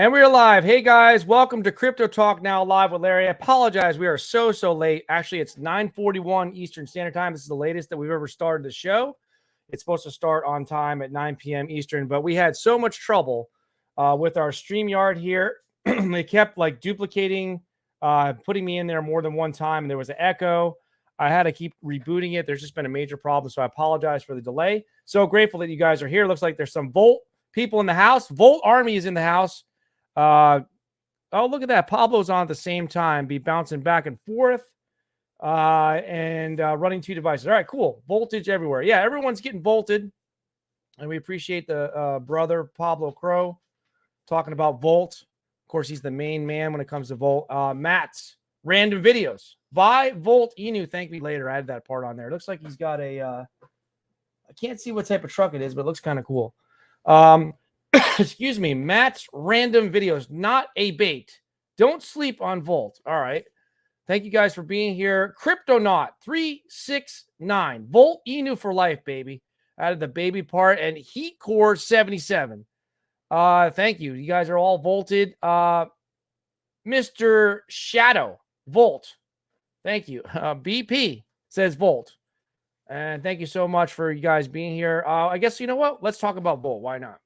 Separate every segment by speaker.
Speaker 1: And we're live. Hey guys, welcome to Crypto Talk Now live with Larry. I apologize, we are so late. Actually, it's 9:41 Eastern Standard Time. This is the latest that we've ever started the show. It's supposed to start on time at 9 p.m. Eastern, but we had so much trouble with our StreamYard here. They kept like duplicating, putting me in there more than one time, and there was an echo. I had to keep rebooting it. There's just been a major problem, so I apologize for the delay. So grateful that you guys are here. Looks like there's some Volt people in the house. Volt Army is in the house. Oh, look at that. Pablo's on at the same time, be bouncing back and forth and running two devices. All right, cool. Voltage everywhere. Yeah, everyone's getting volted. And we appreciate the brother Pablo Crow talking about Volt. Of course, he's the main man when it comes to Volt. Matt's random videos. Buy Volt Inu. Thank me later. I had that part on there. It looks like he's got a, I can't see what type of truck it is, but it looks kind of cool. Excuse me, Matt's random videos, not a bait. Don't sleep on Volt. All right. Thank you guys for being here. Cryptonaut 369. Volt Inu for life, baby. Added the baby part and Heat Core 77. Thank you. You guys are all volted. Mr. Shadow, Volt. Thank you. BP says Volt. And thank you so much for you guys being here. I guess, you know what? Let's talk about Volt. Why not?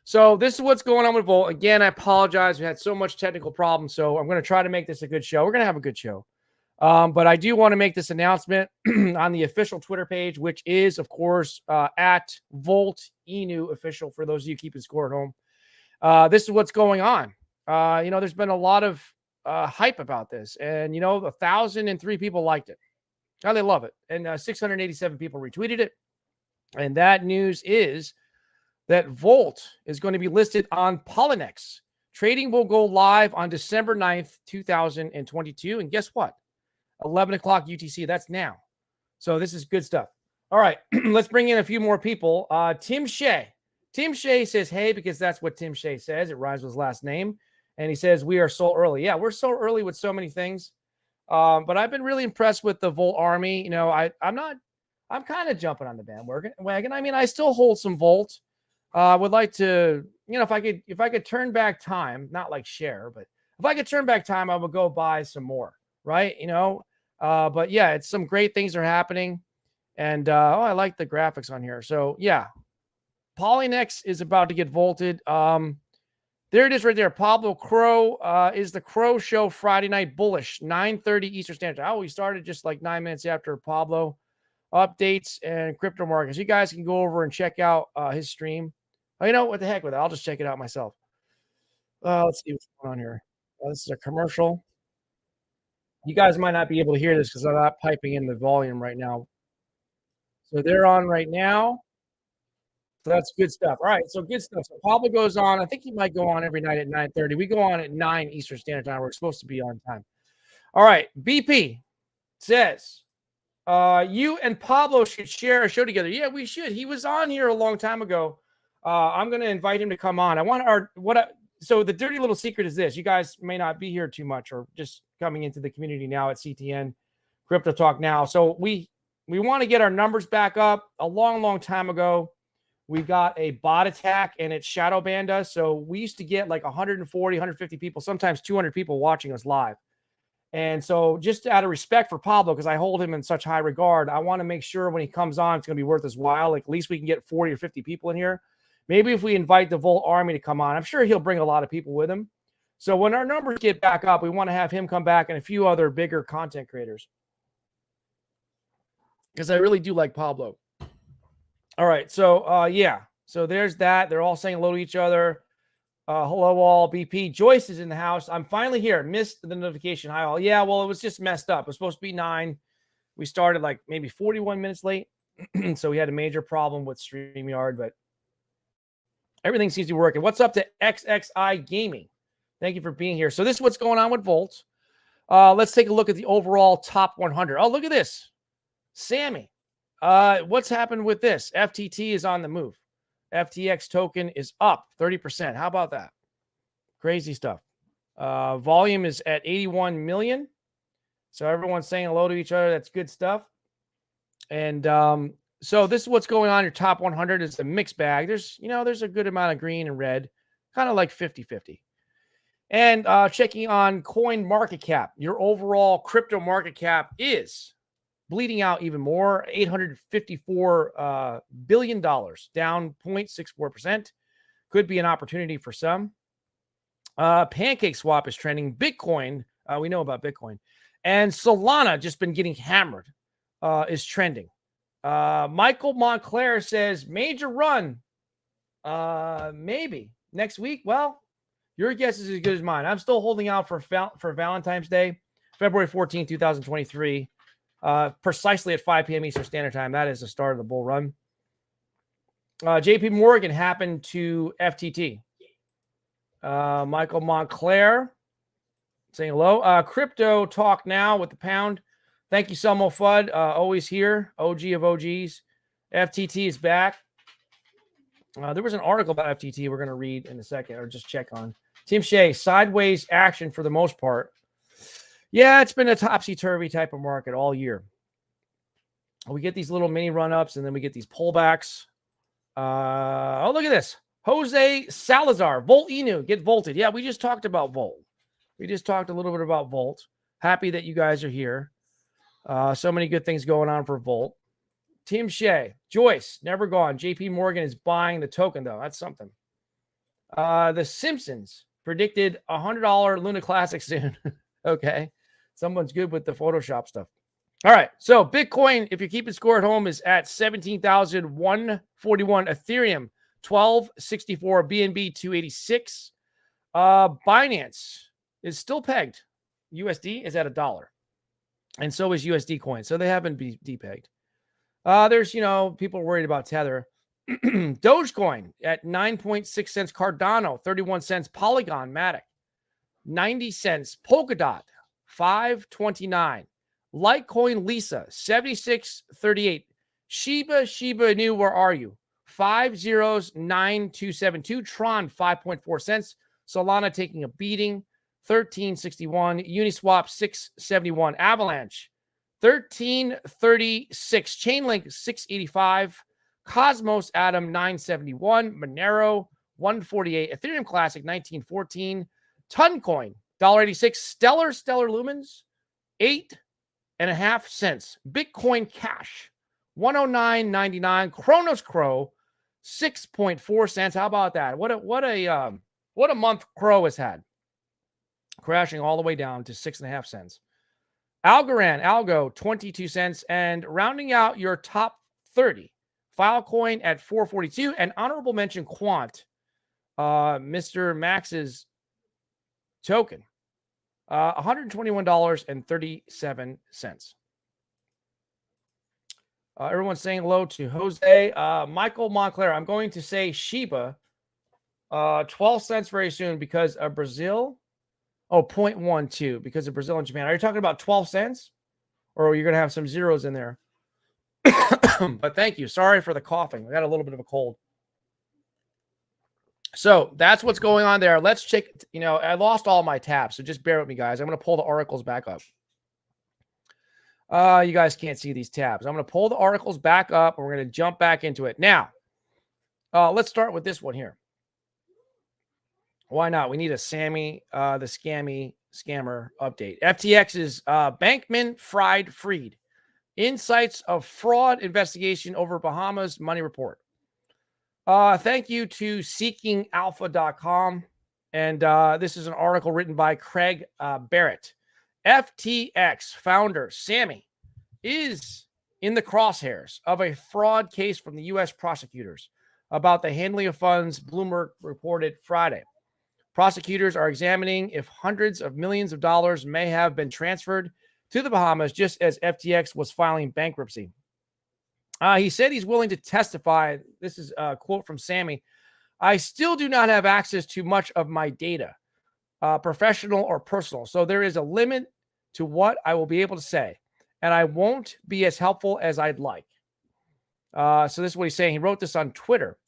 Speaker 1: So this is what's going on with Volt. Again, I apologize. We had so much technical problems, so I'm going to try to make this a good show. We're going to have a good show. But I do want to make this announcement on the official Twitter page, which is, of course, at Volt Inu official, for those of you keeping score at home. This is what's going on. There's been a lot of hype about this. And, 1,003 people liked it. Oh, they love it. And 687 people retweeted it. And that news is that Volt is going to be listed on Polynex. Trading will go live on December 9th, 2022. And guess what? 11 o'clock UTC. That's now. So this is good stuff. All right. Let's bring in a few more people. Tim Shea. Tim Shea says, hey, because that's what Tim Shea says. It rhymes with his last name. And he says, we are so early. Yeah, we're so early with so many things. But I've been really impressed with the Volt Army. I'm kind of jumping on the bandwagon. I mean, I still hold some Volt. I would like to, if I could turn back time, not like share, but if I could turn back time, I would go buy some more, right? But yeah, it's some great things are happening. And, I like the graphics on here. So yeah, Polynex is about to get volted. There it is right there. Pablo Crow is the Crow Show Friday night bullish, 9:30 Eastern Standard Time. Oh, we started just like 9 minutes after Pablo updates and crypto markets. You guys can go over and check out his stream. Oh, what the heck with it? I'll just check it out myself. Let's see what's going on here. This is a commercial. You guys might not be able to hear this because I'm not piping in the volume right now. So they're on right now. So that's good stuff. All right, so good stuff. So Pablo goes on. I think he might go on every night at 9:30. We go on at 9 Eastern Standard Time. We're supposed to be on time. All right, BP says, you and Pablo should share a show together. Yeah, we should. He was on here a long time ago. I'm going to invite him to come on. So the dirty little secret is this. You guys may not be here too much or just coming into the community now at CTN Crypto Talk Now. So we want to get our numbers back up. A long time ago, we got a bot attack and it shadow banned us. So we used to get like 140, 150 people, sometimes 200 people watching us live. And so just out of respect for Pablo, because I hold him in such high regard, I want to make sure when he comes on, it's going to be worth his while. Like at least we can get 40 or 50 people in here. Maybe if we invite the Volt Army to come on, I'm sure he'll bring a lot of people with him. So when our numbers get back up, we want to have him come back and a few other bigger content creators. Because I really do like Pablo. All right. So, yeah. So there's that. They're all saying hello to each other. Hello, all. BP. Joyce is in the house. I'm finally here. Missed the notification. Hi, all. Yeah, well, it was just messed up. It was supposed to be 9. We started like maybe 41 minutes late. So we had a major problem with StreamYard, but everything seems to be working. What's up to XXI Gaming? Thank you for being here. So this is what's going on with Volt. Let's take a look at the overall top 100. Oh, look at this. Sammy. What's happened with this? FTT is on the move. FTX token is up 30%. How about that? Crazy stuff. Volume is at 81 million. So everyone's saying hello to each other. That's good stuff. And so this is what's going on. Your top 100 is a mixed bag. There's a good amount of green and red, kind of like 50-50. And checking on coin market cap, your overall crypto market cap is bleeding out even more, $854 billion, down 0.64%. Could be an opportunity for some. Pancake Swap is trending. Bitcoin, we know about Bitcoin. And Solana, just been getting hammered, is trending. Michael Montclair says, major run. Maybe next week. Well, your guess is as good as mine. I'm still holding out for Valentine's Day, February 14, 2023, precisely at 5 p.m. Eastern Standard Time. That is the start of the bull run. JP Morgan happened to FTT. Michael Montclair saying hello. Crypto Talk Now with the pound. Thank you, Selmo Fudd. Always here. OG of OGs. FTT is back. There was an article about FTT we're going to read in a second, or just check on. Tim Shea, sideways action for the most part. Yeah, it's been a topsy-turvy type of market all year. We get these little mini run-ups, and then we get these pullbacks. Oh, look at this. Jose Salazar, Volt Inu, get volted. Yeah, we just talked about Volt. We just talked a little bit about Volt. Happy that you guys are here. So many good things going on for Volt. Tim Shea, Joyce, never gone. JP Morgan is buying the token, though. That's something. The Simpsons predicted $100 Luna Classic soon. Okay. Someone's good with the Photoshop stuff. All right. So Bitcoin, if you're keeping score at home, is at 17,141. Ethereum, 1264. BNB, 286. Binance is still pegged. USD is at $1. And so is USD coin. So they haven't been depegged. There's, people worried about Tether. Dogecoin at 9.6 cents. Cardano, 31 cents. Polygon, Matic, 90 cents. Polkadot, 5.29. Litecoin Lisa, 76.38. Shiba Inu, where are you? 509,272. Tron, 5.4 cents. Solana taking a beating, 13.61. Uniswap, 6.71. Avalanche, 13.36. Chainlink, 6.85. Cosmos Atom, 9.71. Monero, 1.48. Ethereum Classic, 19.14. Toncoin, $1.86. Stellar Lumens, 8.5 cents. Bitcoin Cash, 109.99. Kronos Crow, 6.4 cents. How about that? What a month Crow has had. Crashing all the way down to 6.5 cents. Algo, 22 cents. And rounding out your top 30, Filecoin at 4.42. And honorable mention Quant, Mr. Max's token, $121.37. Everyone's saying hello to Jose. Michael Montclair, I'm going to say Shiba, 12 cents very soon because of Brazil. Oh, 0.12 because of Brazil and Japan. Are you talking about 12 cents? Or you're going to have some zeros in there? But thank you. Sorry for the coughing. I got a little bit of a cold. So that's what's going on there. Let's check. I lost all my tabs, so just bear with me, guys. I'm going to pull the articles back up. You guys can't see these tabs. I'm going to pull the articles back up, and we're going to jump back into it. Now, let's start with this one here. Why not? We need a Sammy, the scammer update. FTX's Bankman Fried freed. Insights of fraud investigation over Bahamas money report. Thank you to seekingalpha.com. And this is an article written by Craig Barrett. FTX founder Sammy is in the crosshairs of a fraud case from the U.S. prosecutors about the handling of funds, Bloomberg reported Friday. Prosecutors are examining if hundreds of millions of dollars may have been transferred to the Bahamas just as FTX was filing bankruptcy. He said he's willing to testify. This is a quote from Sammy. I still do not have access to much of my data, professional or personal. So there is a limit to what I will be able to say, and I won't be as helpful as I'd like. So this is what he's saying. He wrote this on Twitter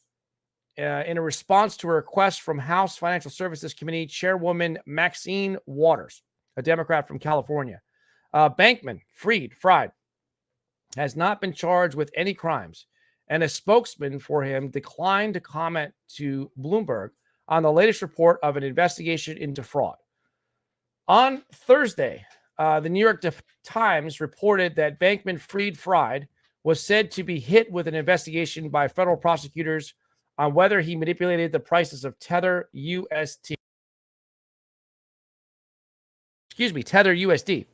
Speaker 1: in a response to a request from House Financial Services Committee Chairwoman Maxine Waters, a Democrat from California. Bankman Fried has not been charged with any crimes, and a spokesman for him declined to comment to Bloomberg on the latest report of an investigation into fraud. On Thursday, the New York Times reported that Bankman-Fried was said to be hit with an investigation by federal prosecutors on whether he manipulated the prices of Tether USD. Tether USD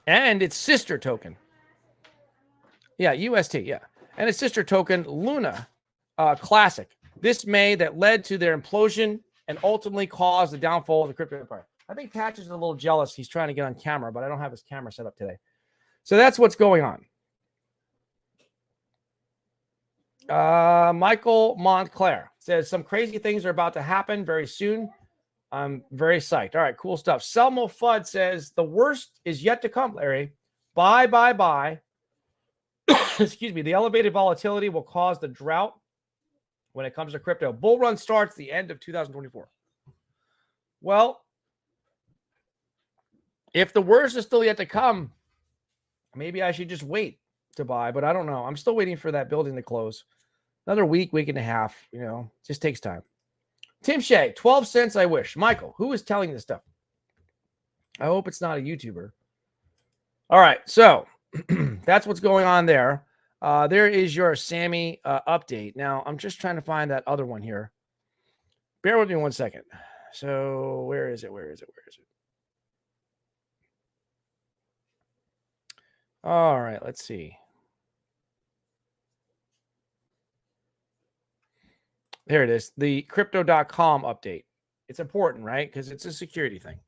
Speaker 1: and its sister token. Yeah, UST, yeah. And its sister token, Luna Classic. This May that led to their implosion and ultimately caused the downfall of the crypto empire. I think Patch is a little jealous. He's trying to get on camera, but I don't have his camera set up today. So that's what's going on. Michael Montclair says some crazy things are about to happen very soon. I'm very psyched. All right, cool stuff. Selmo Fudd says the worst is yet to come, Larry. Bye. Excuse me. The elevated volatility will cause the drought when it comes to crypto. Bull run starts the end of 2024. Well, if the worst is still yet to come, maybe I should just wait to buy, but I don't know. I'm still waiting for that building to close. Another week and a half, just takes time. Tim Shea, 12 cents, I wish. Michael, who is telling this stuff? I hope it's not a YouTuber. All right, so that's what's going on there. There is your Sammy update. Now, I'm just trying to find that other one here. Bear with me 1 second. So where is it? All right, let's see. There it is. The crypto.com update. It's important, right? Because it's a security thing.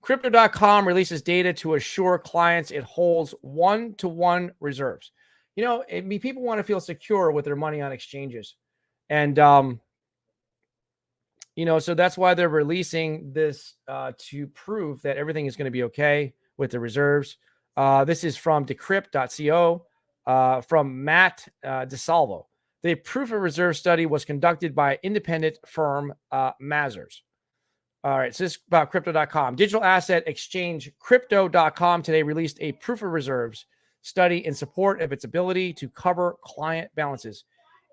Speaker 1: Crypto.com releases data to assure clients it holds one-to-one reserves. People want to feel secure with their money on exchanges. And, so that's why they're releasing this to prove that everything is going to be okay with the reserves. This is from decrypt.co from Matt DeSalvo. The proof of reserve study was conducted by independent firm Mazars. All right, so this is about crypto.com. Digital asset exchange crypto.com today released a proof of reserves study in support of its ability to cover client balances.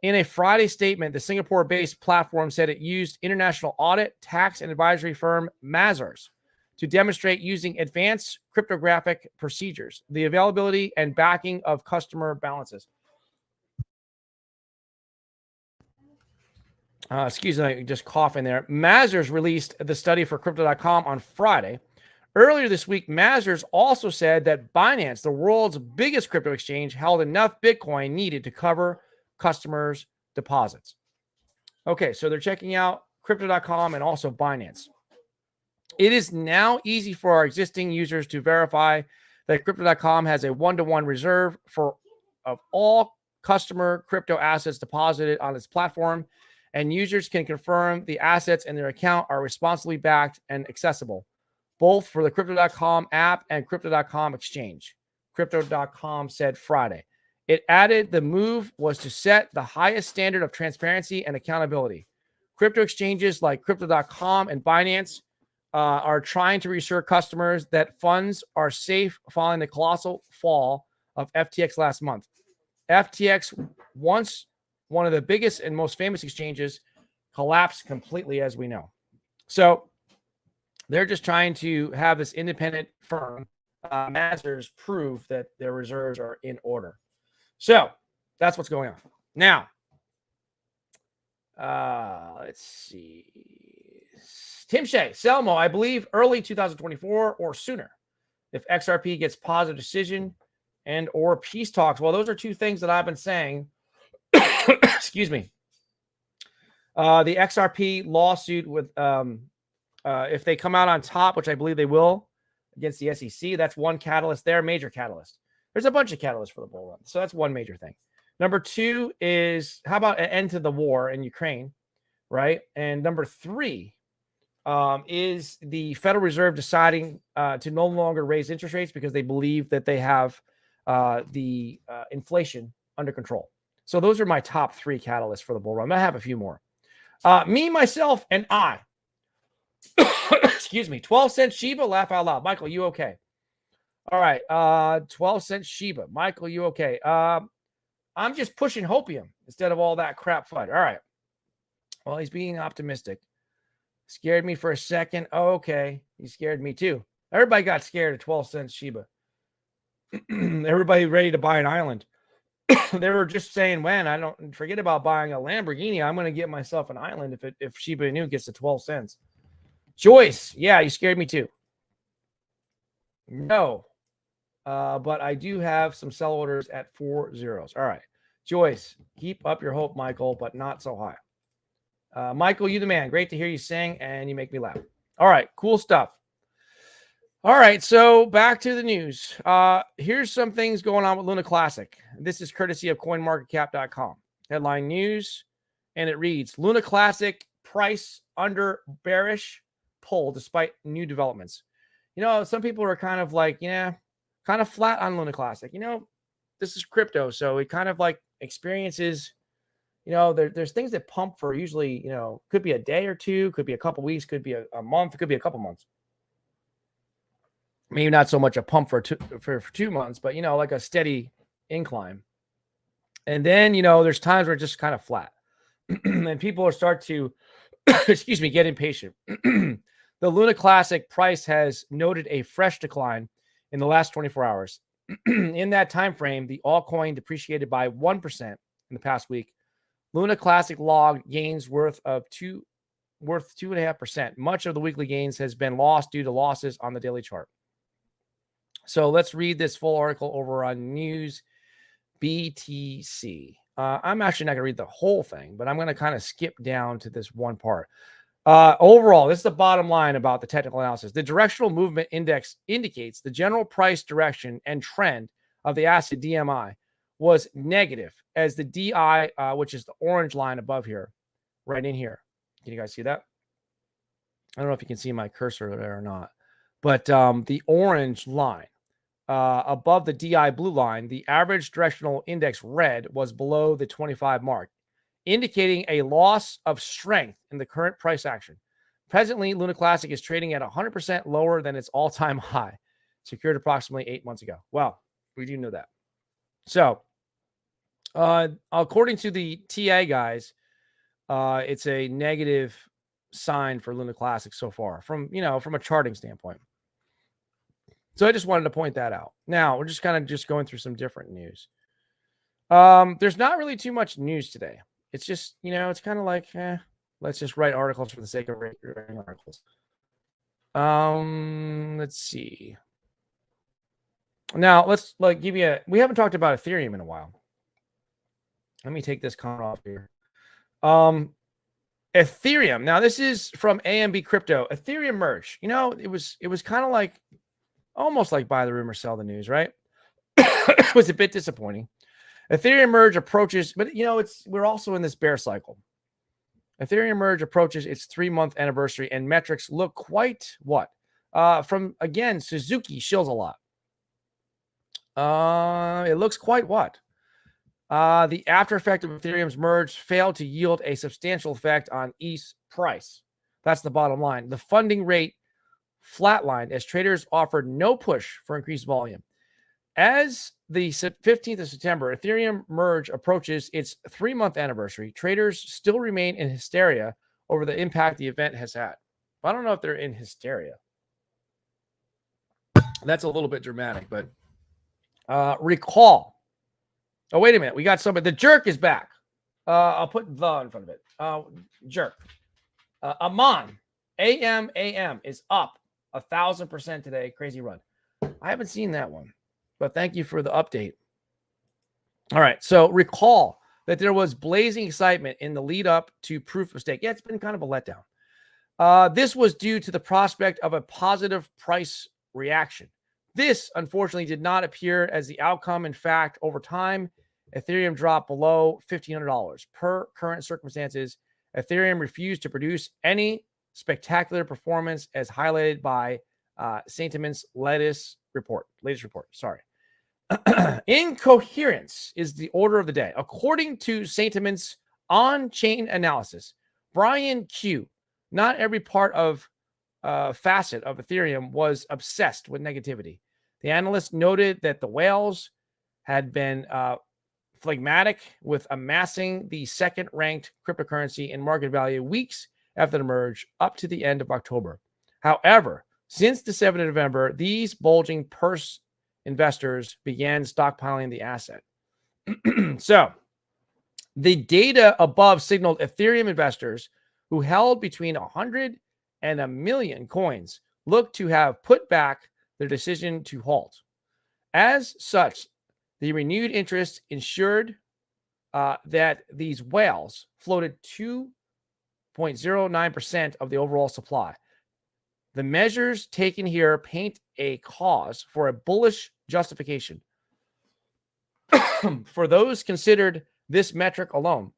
Speaker 1: In a Friday statement, the Singapore-based platform said it used international audit, tax, and advisory firm Mazars to demonstrate using advanced cryptographic procedures, the availability and backing of customer balances. Excuse me, I just coughing there. Mazars released the study for Crypto.com on Friday. Earlier this week, Mazars also said that Binance, the world's biggest crypto exchange, held enough Bitcoin needed to cover customers' deposits. Okay, so they're checking out Crypto.com and also Binance. It is now easy for our existing users to verify that Crypto.com has a one-to-one reserve of all customer crypto assets deposited on its platform, and users can confirm the assets in their account are responsibly backed and accessible, both for the Crypto.com app and Crypto.com exchange. Crypto.com said Friday. It added the move was to set the highest standard of transparency and accountability. Crypto exchanges like Crypto.com and Binance are trying to reassure customers that funds are safe following the colossal fall of FTX last month. FTX, once one of the biggest and most famous exchanges, collapsed completely, as we know. So they're just trying to have this independent firm, Mazars, prove that their reserves are in order. So that's what's going on. Now, let's see. Tim Shea, Selmo, I believe early 2024 or sooner, if XRP gets positive decision and or peace talks. Well, those are two things that I've been saying. Excuse me. The XRP lawsuit with if they come out on top, which I believe they will, against the SEC, that's one catalyst there, major catalyst. There's a bunch of catalysts for the bull run. So that's one major thing. Number two is, how about an end to the war in Ukraine, right? And number three is the Federal Reserve deciding to no longer raise interest rates because they believe that they have the inflation under control. So those are my top three catalysts for the bull run. I have a few more. Me, myself, and I. Excuse me. 12 cent Shiba, laugh out loud. Michael, you okay? All right. 12 cent Shiba. Michael, you okay? I'm just pushing hopium instead of all that crap FUD. All right. Well, he's being optimistic. Scared me for a second. Oh, okay. He scared me too. Everybody got scared at 12 cents Shiba. Everybody ready to buy an island. They were just saying, when I don't forget about buying a Lamborghini, I'm going to get myself an island if Shiba Inu gets to 12 cents. Joyce, yeah, you scared me too. No, but I do have some sell orders at 4 zeros. All right, Joyce, keep up your hope, Michael, but not so high. Michael, you the man. Great to hear you sing, and you make me laugh. All right, cool stuff. All right, so back to the news. Here's some things going on with Luna Classic. This is courtesy of CoinMarketCap.com. Headline news, and it reads, Luna Classic price under bearish pull despite new developments. You know, some people are kind of like, yeah, kind of flat on Luna Classic. You know, this is crypto, so it kind of like experiences, you know, there's things that pump for usually, you know, could be a day or two, could be a couple weeks, could be a month, it could be a couple months. Maybe not so much a pump for 2 months, but, you know, like a steady incline. And then, you know, there's times where it's just kind of flat. And people will start to, excuse me, get impatient. The Luna Classic price has noted a fresh decline in the last 24 hours. In that time frame, the altcoin depreciated by 1% in the past week. Luna Classic logged gains worth 2.5%. Much of the weekly gains has been lost due to losses on the daily chart. So let's read this full article over on News BTC. I'm actually not going to read the whole thing, but I'm going to kind of skip down to this one part. Overall, this is the bottom line about the technical analysis. The directional movement index indicates the general price direction and trend of the asset DMI was negative, as the DI, which is the orange line above here, right in here. Can you guys see that? I don't know if you can see my cursor there or not, but the orange line above the DI blue line, the average directional index red was below the 25 mark, indicating a loss of strength in the current price action. Presently, Luna Classic is trading at 100% lower than its all-time high, secured approximately 8 months ago. Well, we do know that. So, according to the TA guys, it's a negative sign for Luna Classic so far from a charting standpoint. So I just wanted to point that out. Now we're just kind of going through some different news. There's not really too much news today. It's just, it's kind of like, let's just write articles for the sake of writing articles. Let's see. Now let's give you we haven't talked about Ethereum in a while. Let me take this comment off here. Ethereum. Now this is from AMB Crypto. Ethereum merge. It was kind of like almost like buy the rumor, sell the news, right? It was a bit disappointing. Ethereum merge approaches, but we're also in this bear cycle. Ethereum merge approaches its 3-month anniversary, and metrics look quite what? From again, Suzuki shills a lot. It looks quite what? The after effect of Ethereum's merge failed to yield a substantial effect on ETH's price. That's the bottom line. The funding rate flatlined as traders offered no push for increased volume. As the 15th of September, Ethereum merge approaches its 3-month anniversary, traders still remain in hysteria over the impact the event has had. I don't know if they're in hysteria. That's a little bit dramatic, but recall. Oh, wait a minute. We got somebody. The jerk is back. I'll put the in front of it. Jerk. Amon. AM is up 1,000% today. Crazy run. I haven't seen that one, but thank you for the update. All right. So recall that there was blazing excitement in the lead up to proof of stake. Yeah, it's been kind of a letdown. This was due to the prospect of a positive price reaction. This, unfortunately, did not appear as the outcome. In fact, over time, Ethereum dropped below $1,500. Per current circumstances, Ethereum refused to produce any spectacular performance, as highlighted by Sentiment's latest report. Sorry. Incoherence is the order of the day. According to Sentiment's on-chain analysis, Brian Q, not every part of facet of Ethereum was obsessed with negativity. The analyst noted that the whales had been phlegmatic with amassing the second-ranked cryptocurrency in market value weeks after the merge up to the end of October. However, Since the 7th of November, these bulging purse investors began stockpiling the asset. So the data above signaled Ethereum investors who held between 100 and a million coins look to have put back their decision to halt. As such, the renewed interest ensured that these whales floated 2.09% of the overall supply. The measures taken here paint a cause for a bullish justification. For those considered this metric alone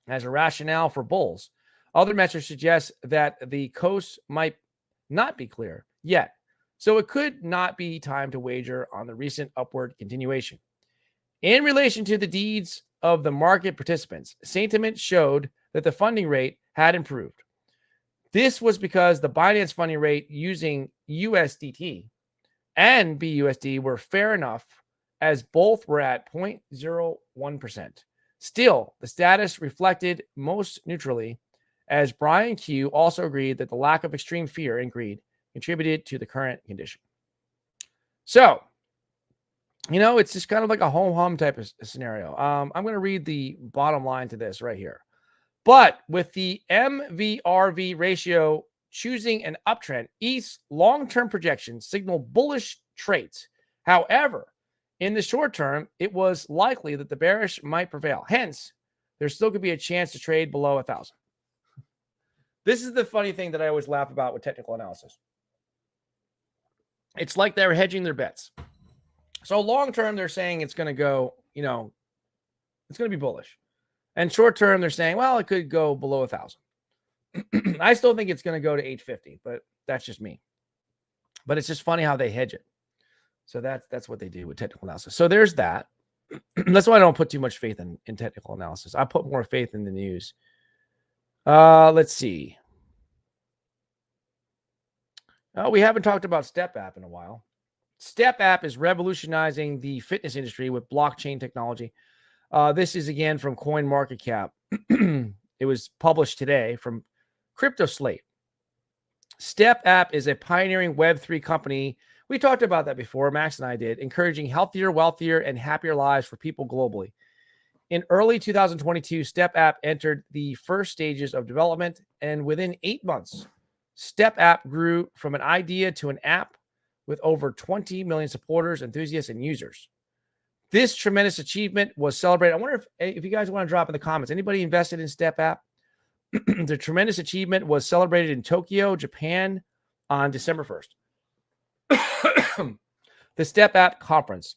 Speaker 1: as a rationale for bulls, other metrics suggest that the coast might not be clear yet, so it could not be time to wager on the recent upward continuation. In relation to the deeds of the market participants, sentiment showed that the funding rate had improved. This was because the Binance funding rate using USDT and BUSD were fair enough, as both were at 0.01%. Still, the status reflected most neutrally, as Brian Q also agreed that the lack of extreme fear and greed contributed to the current condition. So, it's just kind of like a home type of scenario. I'm going to read the bottom line to this right here. But with the MVRV ratio choosing an uptrend, ETH's long-term projections signal bullish traits. However, in the short term, it was likely that the bearish might prevail. Hence, there still could be a chance to trade below 1,000. This is the funny thing that I always laugh about with technical analysis. It's like they're hedging their bets. So long term, they're saying it's going to go, it's going to be bullish. And short term, they're saying, well, it could go below 1,000. I still think it's going to go to 850, but that's just me. But it's just funny how they hedge it. So that's what they do with technical analysis. So there's that. That's why I don't put too much faith in technical analysis. I put more faith in the news. Let's see. We haven't talked about Step App in a while. Step App is revolutionizing the fitness industry with blockchain technology. This is again from CoinMarketCap. It was published today from Crypto Slate. Step App is a pioneering Web3 company. We talked about that before, Max and I did, encouraging healthier, wealthier, and happier lives for people globally. In early 2022, Step App entered the first stages of development, and within 8 months, Step App grew from an idea to an app with over 20 million supporters, enthusiasts, and users. This tremendous achievement was celebrated. I wonder if you guys want to drop in the comments. Anybody invested in Step App? The tremendous achievement was celebrated in Tokyo, Japan on December 1st. The Step App conference,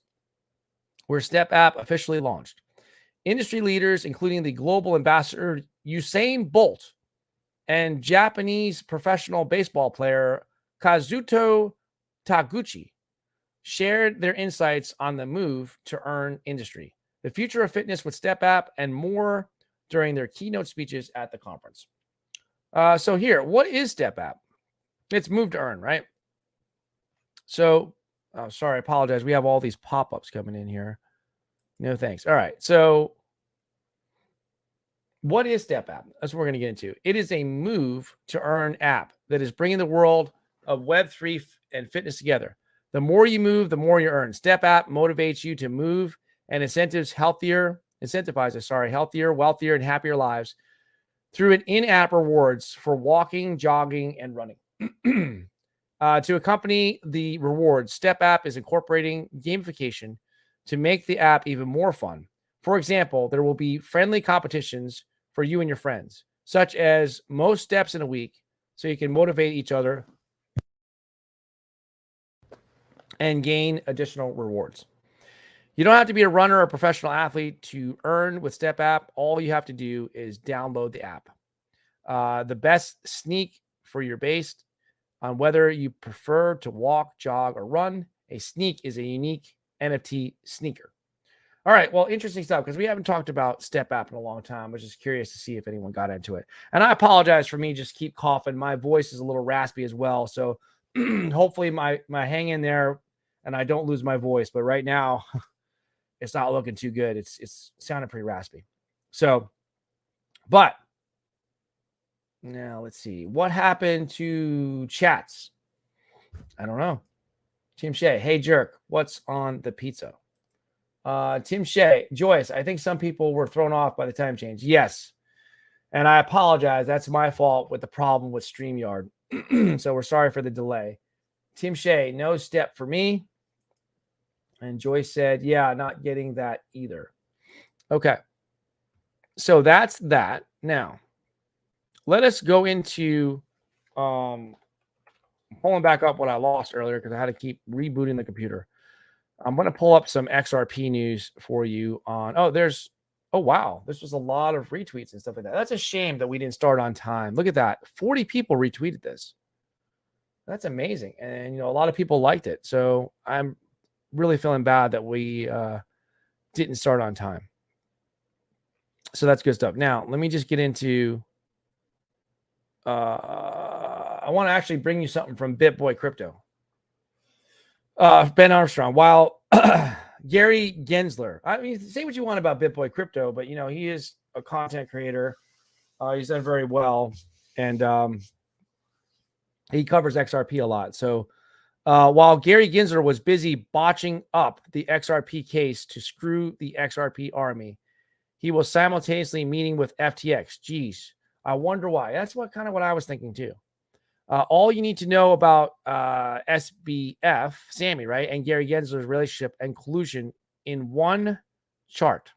Speaker 1: where Step App officially launched. Industry leaders, including the global ambassador Usain Bolt and Japanese professional baseball player Kazuto Taguchi, shared their insights on the move to earn industry, the future of fitness with Step App, and more during their keynote speeches at the conference. So here, what is Step App? It's move to earn, right? So, sorry, I apologize. We have all these pop-ups coming in here. No thanks. All right. So what is Step App? That's what we're going to get into. It is a move to earn app that is bringing the world of Web3 and fitness together. The more you move, the more you earn. Step App motivates you to move and incentivizes healthier, wealthier, and happier lives through an in-app rewards for walking, jogging, and running. To accompany the rewards, Step App is incorporating gamification to make the app even more fun. For example, there will be friendly competitions for you and your friends, such as most steps in a week, so you can motivate each other and gain additional rewards. You don't have to be a runner or a professional athlete to earn with Step App. All you have to do is download the app. The best sneak for your based on whether you prefer to walk, jog, or run. A sneak is a unique NFT sneaker. All right, well, interesting stuff, because we haven't talked about Step App in a long time. I was just curious to see if anyone got into it. And I apologize for me just keep coughing. My voice is a little raspy as well, so hopefully my hang in there and I don't lose my voice. But right now, it's not looking too good. It's sounding pretty raspy. So, but now let's see. What happened to chats? I don't know. Tim Shea, hey jerk, what's on the pizza? Tim Shea, Joyce, I think some people were thrown off by the time change. Yes. And I apologize. That's my fault with the problem with StreamYard. So we're sorry for the delay. Tim Shea, no step for me. And Joyce said, yeah, not getting that either. Okay. So that's that. Now, let us go into pulling back up what I lost earlier because I had to keep rebooting the computer. I'm going to pull up some XRP news for you on, oh, wow. This was a lot of retweets and stuff like that. That's a shame that we didn't start on time. Look at that. 40 people retweeted this. That's amazing. And, you know, a lot of people liked it. So I'm really feeling bad that we didn't start on time. So that's good stuff. Now, let me just get into, I want to actually bring you something from BitBoy Crypto. Ben Armstrong, while Gary Gensler, I mean, say what you want about BitBoy Crypto, but, you know, he is a content creator. He's done very well. And he covers XRP a lot. So while Gary Gensler was busy botching up the XRP case to screw the XRP army, he was simultaneously meeting with FTX. Geez, I wonder why. That's what I was thinking too. All you need to know about SBF, Sammy, right, and Gary Gensler's relationship and collusion in one chart.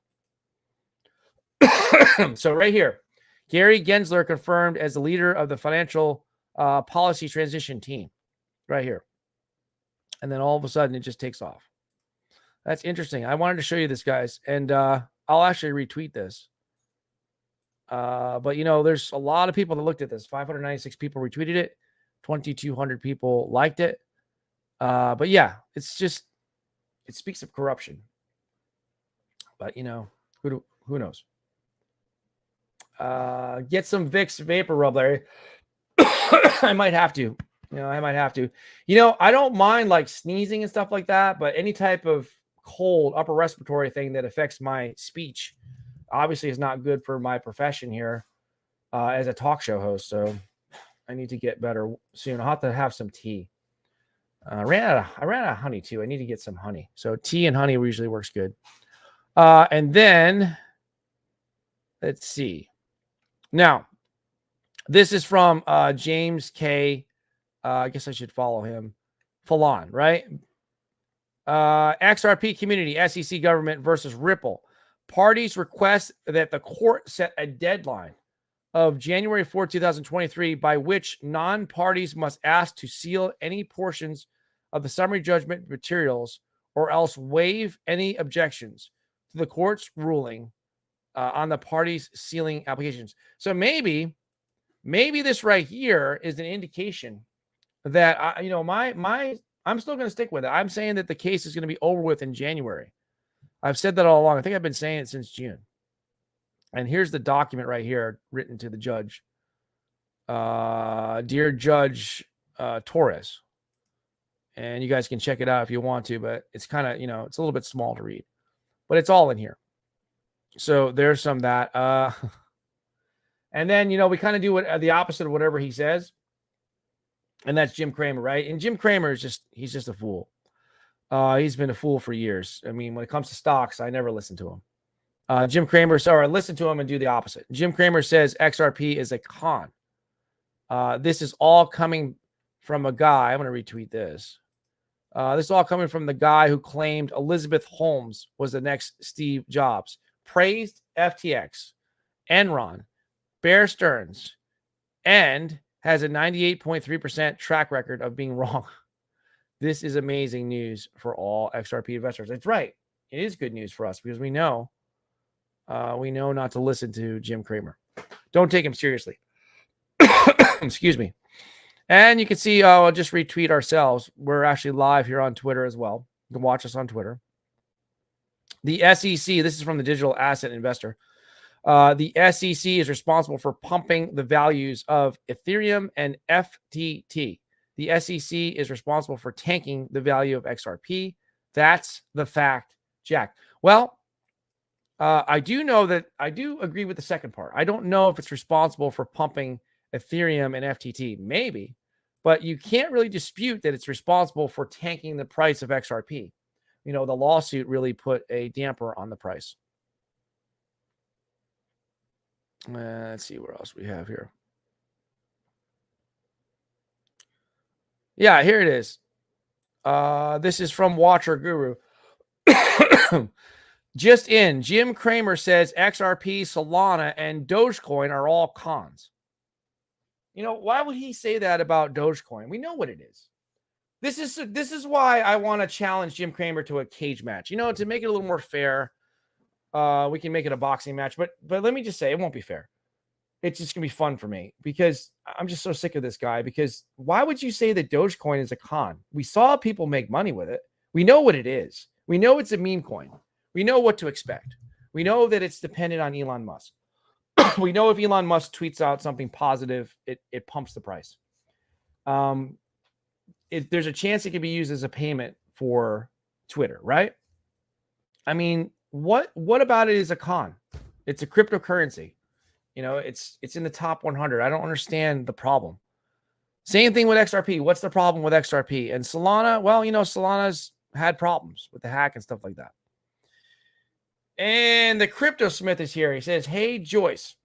Speaker 1: So right here, Gary Gensler confirmed as the leader of the financial policy transition team. Right here. And then all of a sudden, it just takes off. That's interesting. I wanted to show you this, guys. And I'll actually retweet this. But, you know, there's a lot of people that looked at this. 596 people retweeted it. 2,200 people liked it. But, yeah, it's just, it speaks of corruption. But, you know, who knows? Get some Vicks Vapor Rub, Larry. I might have to. I might have to. I don't mind like sneezing and stuff like that, but any type of cold upper respiratory thing that affects my speech obviously is not good for my profession here as a talk show host. So I need to get better soon. I'll have to have some tea. I ran out of honey too. I need to get some honey. So tea and honey usually works good. And then let's see. Now, this is from James K. I guess I should follow him. Falon, right? XRP community, SEC government versus Ripple. Parties request that the court set a deadline of January 4, 2023, by which non-parties must ask to seal any portions of the summary judgment materials or else waive any objections to the court's ruling on the parties' sealing applications. So maybe this right here is an indication that I'm still going to stick with it. I'm saying that the case is going to be over with in January. I've said that all along. I think I've been saying it since June. And here's the document right here written to the judge. Dear Judge Torres. And you guys can check it out if you want to, but it's kind of, it's a little bit small to read. But it's all in here. So there's some that. And then, we kind of do the opposite of whatever he says. And that's Jim Cramer, right? And Jim Cramer is he's just a fool. He's been a fool for years. I mean, when it comes to stocks, I never listen to him. Jim Cramer, listen to him and do the opposite. Jim Cramer says XRP is a con. This is all coming from a guy. I'm going to retweet this. This is all coming from the guy who claimed Elizabeth Holmes was the next Steve Jobs. Praised FTX, Enron, Bear Stearns, and has a 98.3% track record of being wrong. This is amazing news for all XRP investors. It's right. It is good news for us because we know not to listen to Jim Cramer. Don't take him seriously. Excuse me. And you can see, I'll just retweet ourselves. We're actually live here on Twitter as well. You can watch us on Twitter. The SEC, this is from the Digital Asset Investor. The SEC is responsible for pumping the values of Ethereum and FTT. The SEC is responsible for tanking the value of XRP. That's the fact, Jack. Well, I do know that I do agree with the second part. I don't know if it's responsible for pumping Ethereum and FTT. Maybe. but you can't really dispute that it's responsible for tanking the price of XRP. The lawsuit really put a damper on the price. Let's see what else we have here. Yeah, here it is. This is from Watcher Guru. Just in, Jim Cramer says XRP, Solana, and Dogecoin are all cons. Why would he say that about Dogecoin? We know what it is. This is why I want to challenge Jim Cramer to a cage match. To make it a little more fair, we can make it a boxing match. But let me just say, it won't be fair. It's just gonna be fun for me because I'm just so sick of this guy. Because why would you say that Dogecoin is a con? We saw people make money with it. We know what it is. We know it's a meme coin. We know what to expect. We know that it's dependent on Elon Musk. We know if Elon Musk tweets out something positive, it pumps the price. There's a chance it could be used as a payment for Twitter, right? I mean, what about it is a con? It's a cryptocurrency. It's in the top 100. I don't understand the problem. Same thing with XRP. What's the problem with XRP? And Solana? Well, Solana's had problems with the hack and stuff like that. And the Crypto Smith is here. He says, hey, Joyce.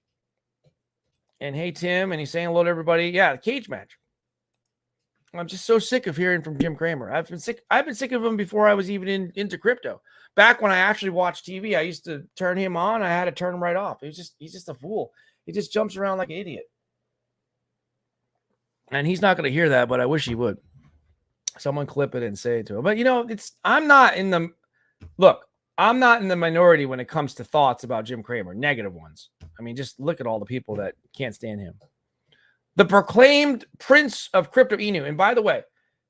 Speaker 1: And hey, Tim. And he's saying hello to everybody. Yeah, the cage match. I'm just so sick of hearing from Jim Cramer. I've been sick of him before I was even into crypto. Back when I actually watched TV, I used to turn him on. I had to turn him right off. He's just a fool. He just jumps around like an idiot. And he's not going to hear that, but I wish he would. Someone clip it and say it to him. But I'm not in the minority when it comes to thoughts about Jim Cramer, negative ones. I mean, just look at all the people that can't stand him. The proclaimed prince of crypto Inu. And by the way,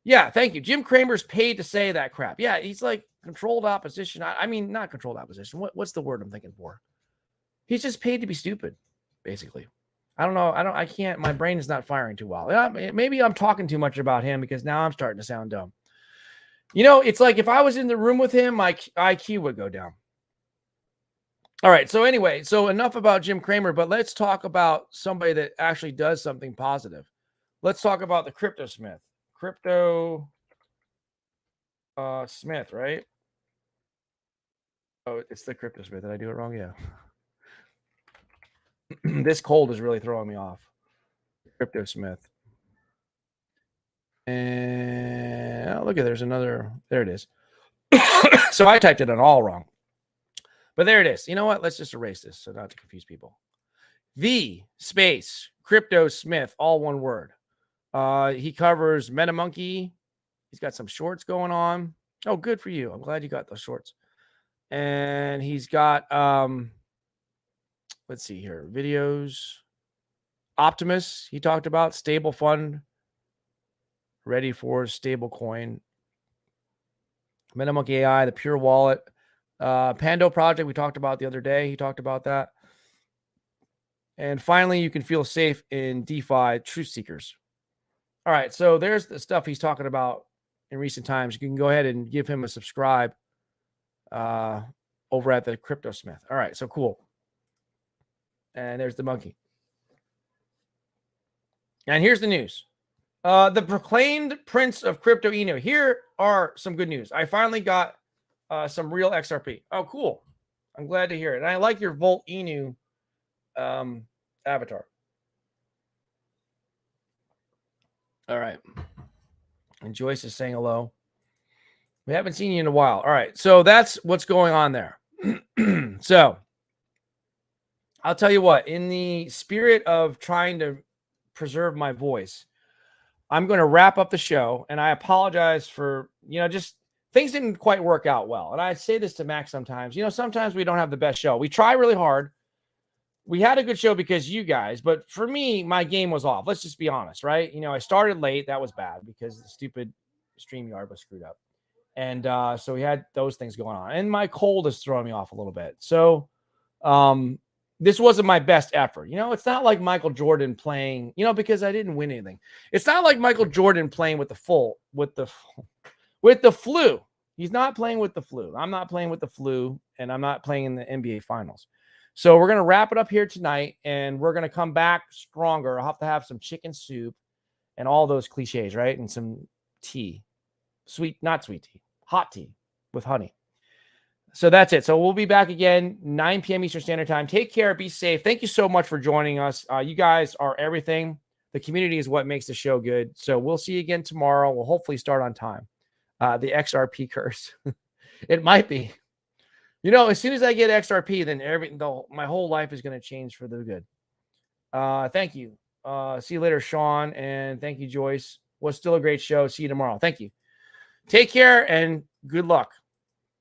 Speaker 1: yeah, thank you. Jim Cramer's paid to say that crap. Yeah, he's like controlled opposition. I mean, not controlled opposition. What's the word I'm thinking for? He's just paid to be stupid, basically. I don't know. I can't. My brain is not firing too well. Maybe I'm talking too much about him because now I'm starting to sound dumb. It's like if I was in the room with him, my IQ would go down. All right. So anyway, enough about Jim Cramer, but let's talk about somebody that actually does something positive. Let's talk about the Crypto Smith. Crypto Smith, right? Oh, it's the Crypto Smith. Did I do it wrong? Yeah. This cold is really throwing me off. Crypto Smith. And look at there's another. There it is. So I typed it on all wrong. But there it is. You know what? Let's just erase this so not to confuse people. The space Crypto Smith, all one word. He covers MetaMonkey. He's got some shorts going on. Oh, good for you. I'm glad you got those shorts. And he's got let's see here. Videos. Optimus, he talked about stable fund. Ready for stable coin. MetaMonkey AI, the Pure Wallet. Pando project we talked about the other day. He talked about that. And finally, you can feel safe in DeFi truth seekers. All right, so there's the stuff he's talking about in recent times. You can go ahead and give him a subscribe over at the Crypto Smith. All right, so cool. And there's the monkey. And here's the news. The proclaimed prince of crypto Inu. Here are some good news. I finally got some real XRP. Oh, cool. I'm glad to hear it. And I like your Volt Inu avatar. All right. And Joyce is saying hello. We haven't seen you in a while. All right. So that's what's going on there. So I'll tell you what, in the spirit of trying to preserve my voice, I'm going to wrap up the show. And I apologize for, just things didn't quite work out well. And I say this to Max sometimes, sometimes we don't have the best show. We try really hard. We had a good show because you guys, but for me, my game was off. Let's just be honest, right? I started late. That was bad because the stupid StreamYard was screwed up. And so we had those things going on. And my cold is throwing me off a little bit. So this wasn't my best effort. It's not like Michael Jordan playing, because I didn't win anything. It's not like Michael Jordan playing with the flu. He's not playing with the flu. I'm not playing with the flu, and I'm not playing in the NBA Finals. So we're going to wrap it up here tonight, and we're going to come back stronger. I'll have to have some chicken soup, and all those cliches, right? And some tea, not sweet tea, hot tea with honey. So that's it. So we'll be back again, 9 p.m. Eastern Standard Time. Take care. Be safe. Thank you so much for joining us. You guys are everything. The community is what makes the show good. So we'll see you again tomorrow. We'll hopefully start on time. The XRP curse. It might be. As soon as I get XRP, then my whole life is going to change for the good. Thank you. See you later, Sean. And thank you, Joyce. Was still a great show. See you tomorrow. Thank you. Take care and good luck.